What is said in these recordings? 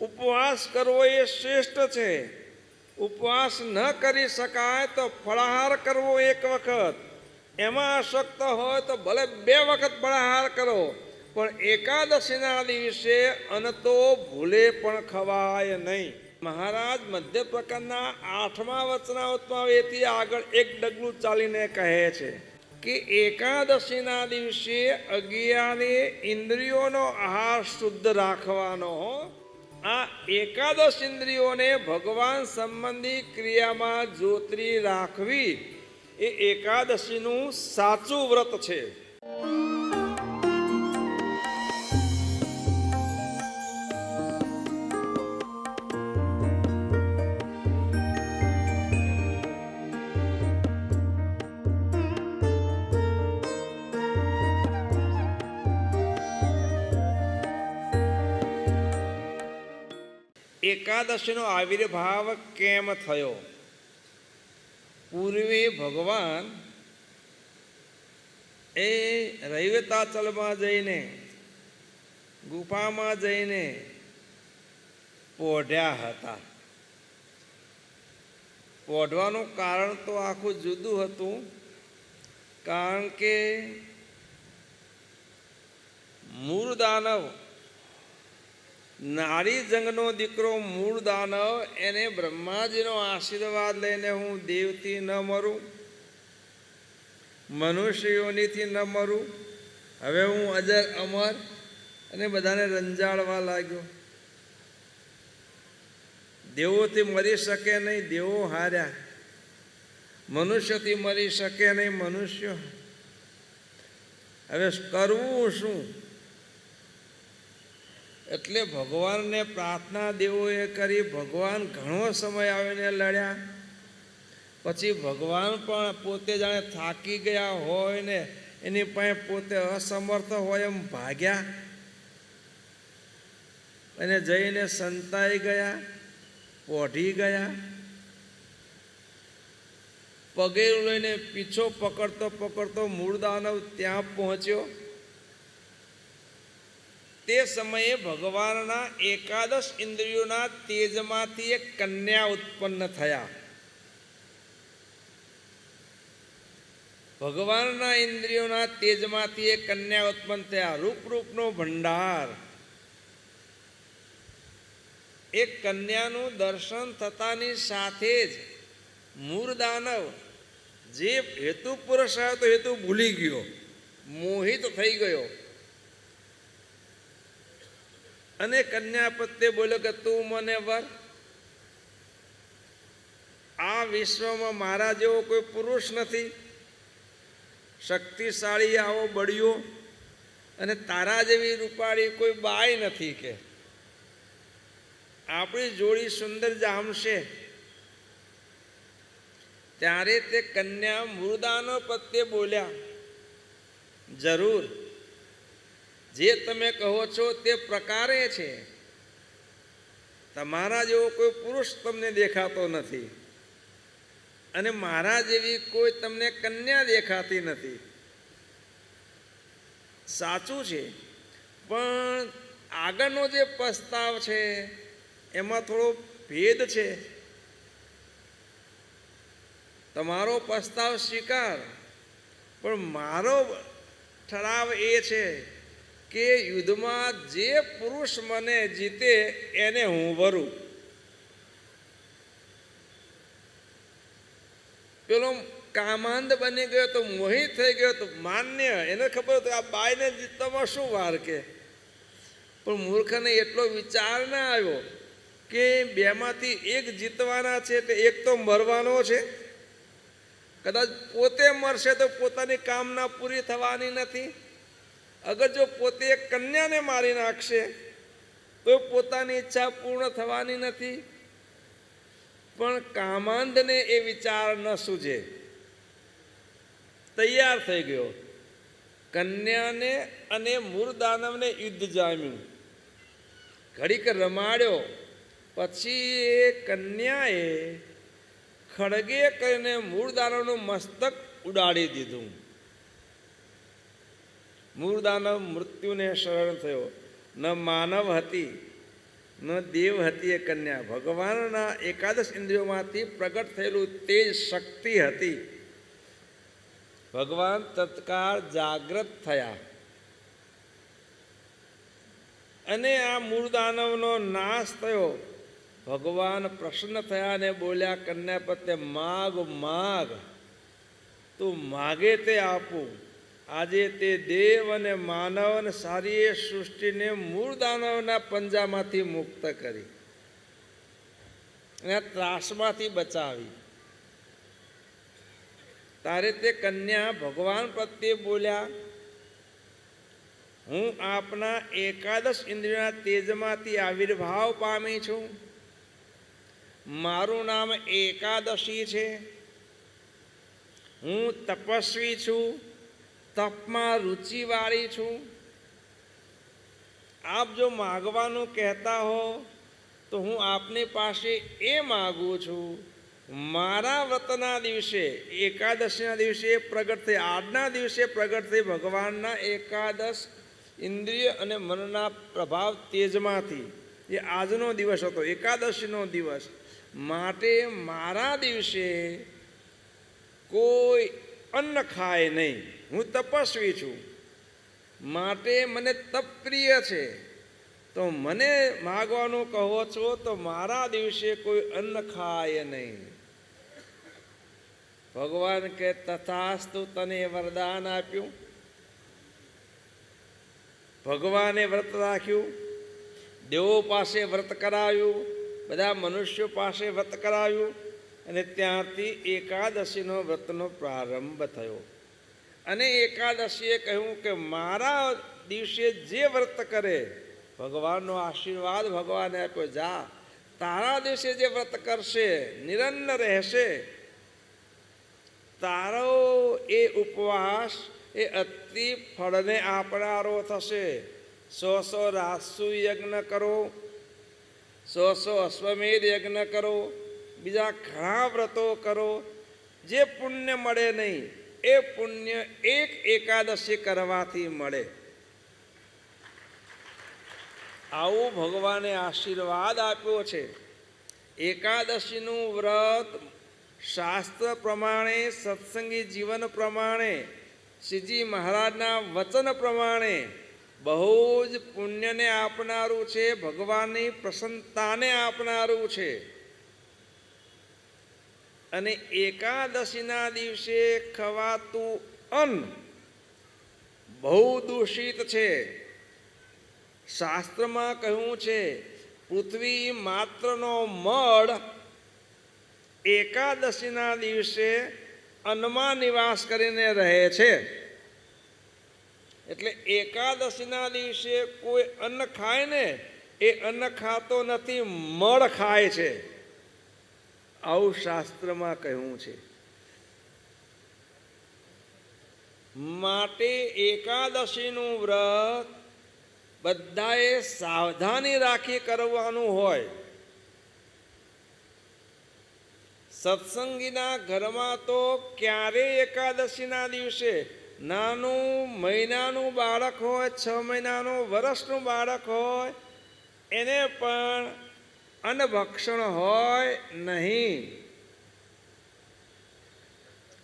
ઉપવાસ કરવો એ શ્રેષ્ઠ છે. ઉપવાસ ન કરી શકાય તો ફળાહાર કરવો એક વખત, એમાં અશક્ત હોય તો ભલે 2 વખત ફળાહાર કરો, પણ એકાદશીના દિવસે અન્ન તો ભૂલે પણ ખવાય નહીં. મહારાજ મધ્ય પ્રકારના 8મા વચનામૃતમાં એથી આગળ એક ડગલું ચાલીને કહે છે કે એકાદશીના દિવસે 11 ઇન્દ્રિયોનો આહાર શુદ્ધ રાખવાનો. આ એકાદશ ઇન્દ્રિયોને ભગવાન સંબંધી ક્રિયામાં જોતરી રાખવી એ એકાદશીનું સાચું વ્રત છે. એકાદશીનો આવિર્ભાવ કેમ થયો? પૂર્વે ભગવાન એ રૈવતાચલમાં જઈને ગુફામાં જઈને પોઢ્યા હતા. પોઢવાનું કારણ તો આખું જુદું હતું, કારણ કે મૂળ દાનવ, નારી જંગનો દીકરો મૂળ દાનવ, એને બ્રહ્માજીનો આશીર્વાદ લઈને હું દેવથી ન મરું, મનુષ્યોનીથી ન મરું, હવે હું અજર અમર, અને બધાને રંજાડવા લાગ્યો. દેવોથી મરી શકે નહીં, દેવો હાર્યા. મનુષ્યથી મરી શકે નહીં, મનુષ્યો. હવે કરવું શું? એટલે ભગવાનને પ્રાર્થના દેવોએ કરી. ભગવાન ઘણો સમય આવીને લડ્યા. પછી ભગવાન પણ પોતે જાણે થાકી ગયા હોય ને એની પાસે પોતે અસમર્થ હોય એમ ભાગ્યા અને જઈને સંતાઈ ગયા, પોઢી ગયા. પગે લઈને પીછો પકડતો પકડતો મૂળ દાનવ ત્યાં પહોંચ્યો. તે સમયે ભગવાનના એકાદશ ઇન્દ્રિયોના તેજમાંથી એક કન્યા ઉત્પન્ન થયા. ભગવાનના ઇન્દ્રિયોના તેજમાંથી એક કન્યા ઉત્પન્ન થયા. રૂપનો ભંડાર. એક કન્યાનું દર્શન થતાની સાથે જ મૂળ દાનવ જે હેતુ પુરુષ આવ્યો તો હેતુ ભૂલી ગયો, મોહિત થઈ ગયો અને કન્યા પ્રત્યે બોલ્યો કે તું મને વર. આ વિશ્વમાં મારા જેવો કોઈ પુરુષ નથી, શક્તિશાળી આવો બળ્યો, અને તારા જેવી રૂપાળી કોઈ બાઈ નથી કે આપણી જોડી સુંદર જામશે. ત્યારે તે કન્યા મૃદાનો પ્રત્યે બોલ્યા, જરૂર, જે તમે કહો છો તે પ્રકારે છે. તમારા જેવો કોઈ પુરુષ તમને દેખાતો નથી અને મારા જેવી કોઈ તમને કન્યા દેખાતી નથી. સાચું છે, પણ આગળનો જે પ્રસ્તાવ છે એમાં થોડો ભેદ છે. તમારો પ્રસ્તાવ સ્વીકાર, પણ મારો ઠરાવ એ છે કે યુદ્ધમાં જે પુરુષ મને જીતે એને હું વરું. પેલો કામાંદ બની ગયો તો મોહિત થઈ ગયો તો માન્ય, એને ખબર હતું આ બાઈને જીતવામાં શું વાર કે. પણ મૂર્ખને એટલો વિચાર ના આવ્યો કે બેમાંથી એક જીતવાના છે એટલે એક તો મરવાનો છે. કદાચ પોતે મરશે તો પોતાની કામના પૂરી થવાની નથી. અગર જો પોતે એક કન્યાને મારી નાખશે તો પોતાની ઈચ્છા પૂર્ણ થવાની નથી. પણ કામાંદને એ વિચાર ન સૂજે, તૈયાર થઈ ગયો. કન્યાને અને મૂળ દાનવને યુદ્ધ જામ્યું, ઘડીક રમાડ્યો. પછી એ કન્યાએ ખડગે કરીને મૂળ દાનવનું મસ્તક ઉડાડી દીધું. મૂળ દાનવ મૃત્યુને શરણ થયો. ન માનવ હતી નો દેવ હતી એ કન્યા. ભગવાનના એકાદશ ઇન્દ્રિયોમાંથી પ્રગટ થયેલું તેજ શક્તિ હતી. ભગવાન તત્કાળ જાગ્રત થયા અને આ મૂળ દાનવનો નાશ થયો. ભગવાન પ્રસન્ન થયા અને બોલ્યા કન્યા પત્ને, માગ માગ, તું માગે તે આપું. આજે તે દેવ અને માનવ અને સારી એ સૃષ્ટિને મૂળ દાનવના પંજામાંથી મુક્ત કરી અને ત્રાસમાંથી બચાવી. તારે તે કન્યા ભગવાન પ્રત્યે બોલ્યા, હું આપના એકાદશ ઇન્દ્રિયોના તેજમાંથી આવિર્ભાવ પામી છું. મારું નામ એકાદશી છે. હું તપસ્વી છું, તપમાં રુચિવાળી છું. આપ જો માગવાનું કહેતા હો તો હું આપની પાસે એ માગું છું. મારા વ્રતના દિવસે, એકાદશીના દિવસે પ્રગટ થઈ, આજના દિવસે પ્રગટ થઈ ભગવાનના એકાદશ ઇન્દ્રિય અને મનના પ્રભાવ તેજમાંથી, એ આજનો દિવસ હતો, એકાદશીનો દિવસ. માટે મારા દિવસે કોઈ અન્ન ખાય નહીં. હું તપસ્વી છું, માટે મને તપ પ્રિય છે. તો મને માગવાનું કહો છો તો મારા દિવસે કોઈ અન્ન ખાય નહીં. ભગવાન કે તથાસ્તુ, તને વરદાન આપ્યું. ભગવાને વ્રત રાખ્યું, દેવો પાસે વ્રત કરાવ્યું, બધા મનુષ્યો પાસે વ્રત કરાવ્યું અને ત્યાંથી એકાદશીનો વ્રતનો પ્રારંભ થયો. અને એકાદશીએ કહ્યું કે મારા દિવસે જે વ્રત કરે, ભગવાનનો આશીર્વાદ ભગવાને આપ્યો, જા તારા દિવસે જે વ્રત કરશે, નિરંતર રહેશે, તારો એ ઉપવાસ એ અતિ ફળને આપનારો થશે. 100 રાજસુ યજ્ઞ કરો, 100 અશ્વમેધ યજ્ઞ કરો, બીજા ઘણા વ્રતો કરો. જે પુણ્ય મળે નહીં એ પુણ્ય એક એકાદશી કરવાથી મળે. આવું ભગવાને આશીર્વાદ આપ્યો છે. એકાદશીનું વ્રત શાસ્ત્ર પ્રમાણે, સત્સંગી જીવન પ્રમાણે, શ્રીજી મહારાજના વચન પ્રમાણે બહુ જ પુણ્યને આપનારું છે, ભગવાનની પ્રસન્નતાને આપનારું છે. અને એકાદશીના દિવસે ખવાતું અન્ન બહુ દૂષિત છે. શાસ્ત્રમાં કહ્યું છે, પૃથ્વી માત્રનો મળ એકાદશીના દિવસે અન્નમાં નિવાસ કરીને રહે છે. એટલે એકાદશીના દિવસે કોઈ અન્ન ખાય ને, એ અન્ન ખાતો નથી, મળ ખાય છે. આવું શાસ્ત્રમાં કહ્યું છે. માટે એકાદશીનું વ્રત બધાએ સાવધાની રાખી કરવાનું હોય. સત્સંગીના ઘરમાં તો ક્યારેય એકાદશીના દિવસે નાનું મહિનાનું બાળક હોય, 6 મહિનાનું, વર્ષનું બાળક હોય, એને પણ અન્નભક્ષણ હોય નહીં.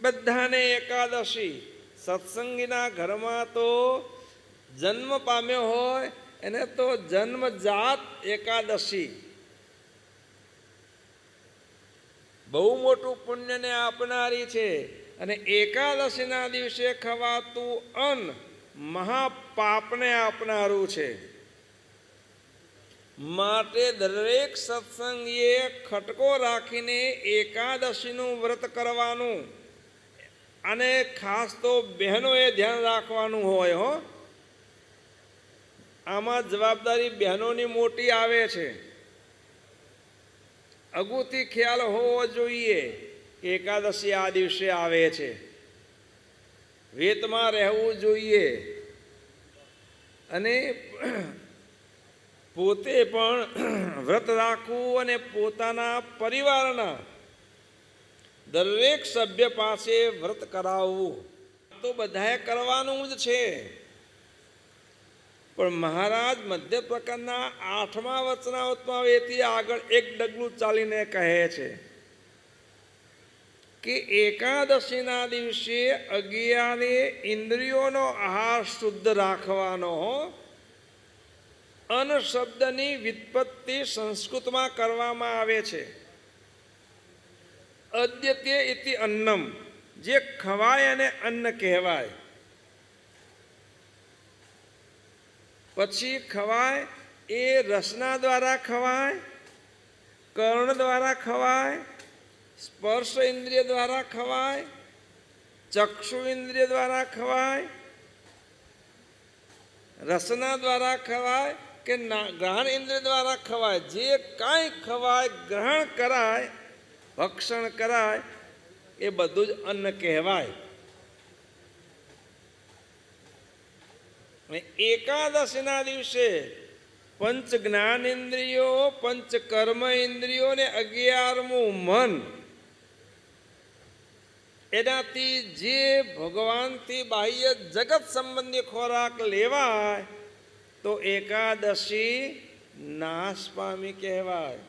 બધાને એકાદશી. સત્સંગીના ઘરમાં તો જન્મ પામ્યો હોય એને તો જન્મજાત એકાદશી. બહુ મોટું પુણ્યને આપનારી છે. અને એકાદશીના દિવસે ખવાતું અન્ન મહાપાપને આપનારું છે. માટે દરેક સત્સંગીએ ખટકો રાખીને એકાદશીનું વ્રત કરવાનું. અને ખાસ તો બહેનોએ ધ્યાન રાખવાનું હોય. હો, આમાં જવાબદારી બહેનોની મોટી આવે છે. અગુથી ખ્યાલ હોવો જોઈએ કે એકાદશી આ દિવસે આવે છે. વેતમાં રહેવું જોઈએ અને પોતે પણ વ્રત રાખવું અને પોતાના પરિવારના દરેક સભ્ય પાસે વ્રત કરાવવું તો બધાએ કરવાનું જ છે. પણ મહારાજ મધ્ય પ્રકારના 8મા વચનામૃતમાં એથી આગળ એક ડગલું ચાલીને કહે છે કે એકાદશીના દિવસે 11 ઇન્દ્રિયોનો આહાર શુદ્ધ રાખવાનો. અન્ન શબ્દની વ્યુત્પત્તિ સંસ્કૃતમાં કરવામાં આવે છે. અદ્યતે ઇતિ અન્નમ, જે ખવાય અને અન્ન કહેવાય. પછી ખવાય એ રસના દ્વારા ખવાય, કર્ણ દ્વારા ખવાય, સ્પર્શ ઇન્દ્રિય દ્વારા ખવાય, ચક્ષુ ઇન્દ્રિય દ્વારા ખવાય, રસના દ્વારા ખવાય કે ગ્રહણ ઇન્દ્રિય દ્વારા ખવાય. જે કાંઈ ખવાય, ગ્રહણ કરાય, ભક્ષણ કરાય, એ બધું જ અન્ન કહેવાય. એકાદશીના દિવસે પંચ જ્ઞાન ઇન્દ્રિયો, પંચ કર્મ ઇન્દ્રિયો ને 11મું મન, એનાથી જે ભગવાનથી બાહ્ય જગત સંબંધી ખોરાક લેવાય તો એકાદશી નાશ પામી કહેવાય.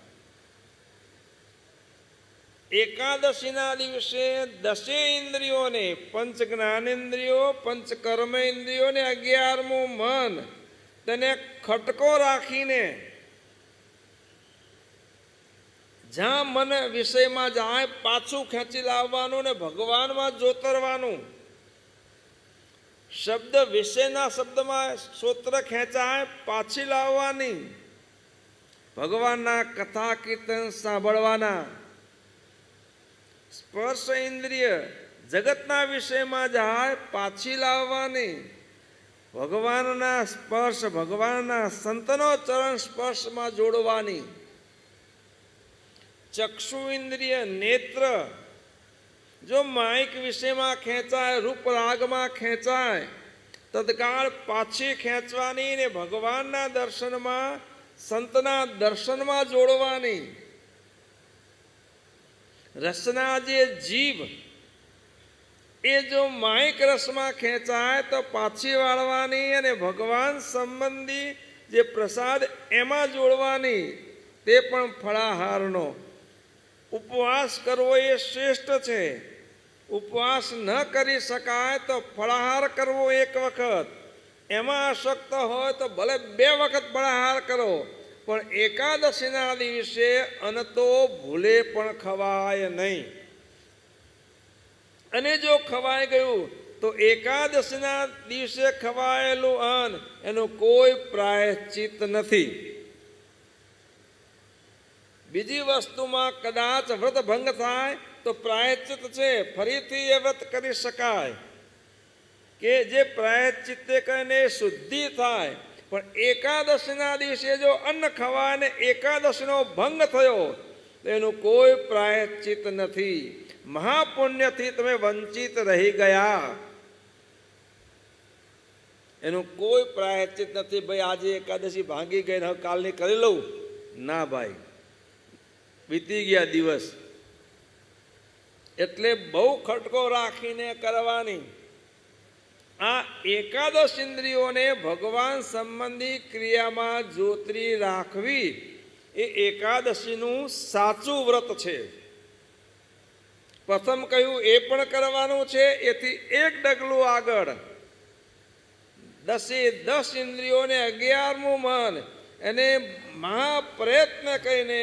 એકાદશીના દિવસે 10 ઇન્દ્રિયોને, પંચ જ્ઞાનેન્દ્રિયો, પંચ કર્મ ઇન્દ્રિયોને 11મું મન, તેને ખટકો રાખીને જ્યાં મન વિષયમાં જાય પાછું ખેંચી લાવવાનું ને ભગવાનમાં જોતરવાનું. શબ્દ વિષયના શબ્દમાં સૂત્ર ખેંચાય, પાછી લાવવાની. ભગવાનના કથા કીર્તન સાંભળવાના. સ્પર્શ ઇન્દ્રિય જગતના વિષયમાં જાય, પાછી લાવવાની. ભગવાનના સ્પર્શ, ભગવાનના સંતનો ચરણ સ્પર્શમાં જોડવાની. ચક્ષુ ઇન્દ્રિય નેત્ર જો માઇક વિષયમાં ખેંચાય, રૂપ રાગમાં ખેંચાય, તત્કાળ પાછી ખેંચવાની ને ભગવાનના દર્શનમાં, સંતના દર્શનમાં જોડવાની. રસના જે જીભ એ જો માઇક રસમાં ખેંચાય તો પાછી વાળવાની અને ભગવાન સંબંધી જે પ્રસાદ એમાં જોડવાની. તે પણ ફળાહારનો. ઉપવાસ કરવો એ શ્રેષ્ઠ છે. ઉપવાસ ન કરી શકાય તો ફળાહાર કરવો એક વખત. એમાં અશક્ત હોય તો ભલે 2 વખત ફળાહાર કરો, પણ એકાદશીના દિવસે અન્ન તો ભૂલે પણ ખવાય નહીં. અને જો ખવાઈ ગયું તો એકાદશીના દિવસે ખવાયેલું અન્ન એનું કોઈ પ્રાયશ્ચિત નથી. બીજી વસ્તુમાં કદાચ વ્રત ભંગ થાય તો પ્રાયશ્ચિત છે, ફરીથી એ વ્રત કરી શકાય કે જે પ્રાયશ્ચિતે કરીને શુદ્ધિ થાય. પણ એકાદશીના દિવસે જો અન્ન ખવાય ને એકાદશીનો ભંગ થયો તો એનું કોઈ પ્રાયશ્ચિત નથી. મહાપુણ્યથી તમે વંચિત રહી ગયા, એનું કોઈ પ્રાયશ્ચિત નથી. ભાઈ આજે એકાદશી ભાંગી ગઈ, હવે કાલની કરી લઉં, ના ભાઈ, વીતી ગયા દિવસ. એટલે બહુ ખટકો રાખીને કરવાની. આ એકાદશ ઇન્દ્રિયોને ભગવાન સંબંધી ક્રિયામાં જોતરી રાખવી એ એકાદશીનું સાચું વ્રત છે. પ્રથમ કહ્યું એ પણ કરવાનું છે, એથી એક ડગલું આગળ 10 ઇન્દ્રિયોને 11મું મન એને મહાપ્રયત્ન કરીને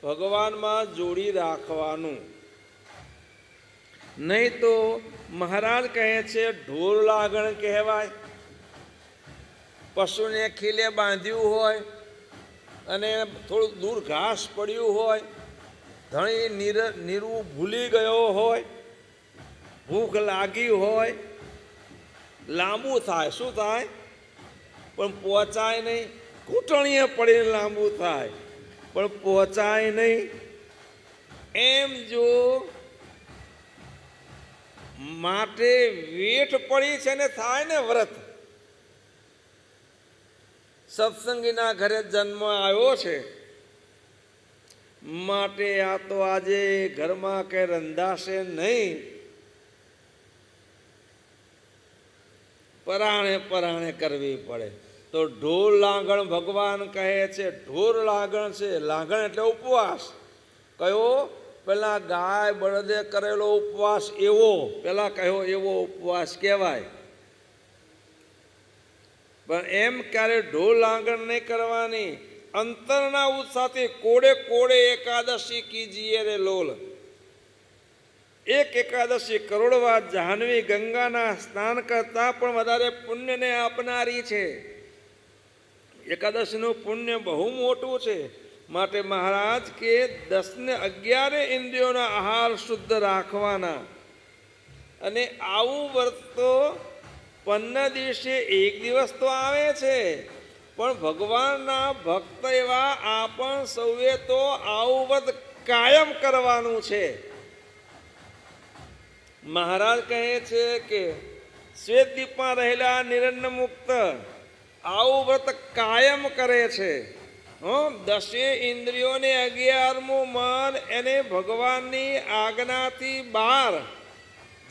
ભગવાનમાં જોડી રાખવાનું. નહીં તો મહારાજ કહે છે ઢોર લાગણ કહેવાય. પશુને ખીલે બાંધ્યું હોય અને થોડુંક દૂર ઘાસ પડ્યું હોય, ધણી નીરવું ભૂલી ગયો હોય, ભૂખ લાગી હોય, લાંબુ થાય. શું થાય? પણ પહોંચાય નહીં. ઘૂંટણીએ પડીને લાંબુ થાય પણ પહોંચાય નહીં. એમ જો માટે વેઠ પડી છે ને થાય ને વ્રત. સત્સંગીના ઘરે જન્મ આવ્યો છે માટે આ તો આજે ઘરમાં કઈ રંધાશે નહીં, પરાણે કરવી પડે. તો ઢોર લાગણ ભગવાન કહે છે, ઢોર લાગણ છે. લાગણ એટલે ઉપવાસ. કયો? પેલા ગાય બળદે કરેલો ઉપવાસ એવો, પેલા કયો એવો ઉપવાસ કહેવાય. પણ એમ ક્યારે ઢોર લાગણ નહીં કરવાની. અંતરના ઉત્સાહથી કોડે કોડે એકાદશી કીજીએ રે લોલ. એક એકાદશી કરોડવાર જાહ્નવી ગંગાના સ્નાન કરતા પણ વધારે પુણ્યને આપનારી છે. એકાદશીનું પુણ્ય બહુ મોટું છે. માટે મહારાજ કે 10 ને 11 ઇન્દ્રિયોના આહાર શુદ્ધ રાખવાના. અને આવું વ્રત તો 15 દિવસે એક દિવસ તો આવે છે, પણ ભગવાનના ભક્ત એવા આપણ સૌએ તો આવું વ્રત કાયમ કરવાનું છે. મહારાજ કહે છે કે શ્વેતદીપમાં રહેલા નિરંજન મુક્ત આવું વ્રત કાયમ કરે છે. 10 ઇન્દ્રિયોને 11મું મન એને ભગવાનની આજ્ઞાથી બહાર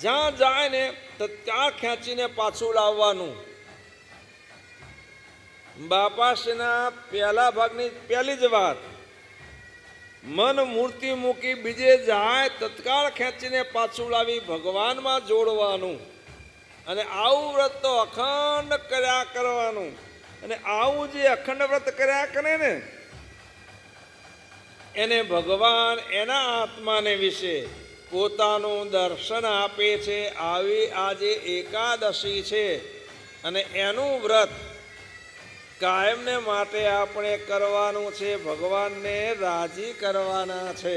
જ્યાં જાય ને તત્કાળ ખેંચીને પાછું લાવવાનું. બાપાશ્રીના પહેલા ભાગની પહેલી જ વાત, મન મૂર્તિ મૂકી બીજે જાય તત્કાળ ખેંચીને પાછું લાવી ભગવાનમાં જોડવાનું. અને આવું વ્રત તો અખંડ કર્યા કરવાનું. અને આવું જે અખંડ વ્રત કર્યા કરે ને એને ભગવાન એના આત્માને વિશે પોતાનું દર્શન આપે છે. આવી આજે એકાદશી છે અને એનું વ્રત કાયમને માટે આપણે કરવાનું છે. ભગવાનને રાજી કરવાના છે.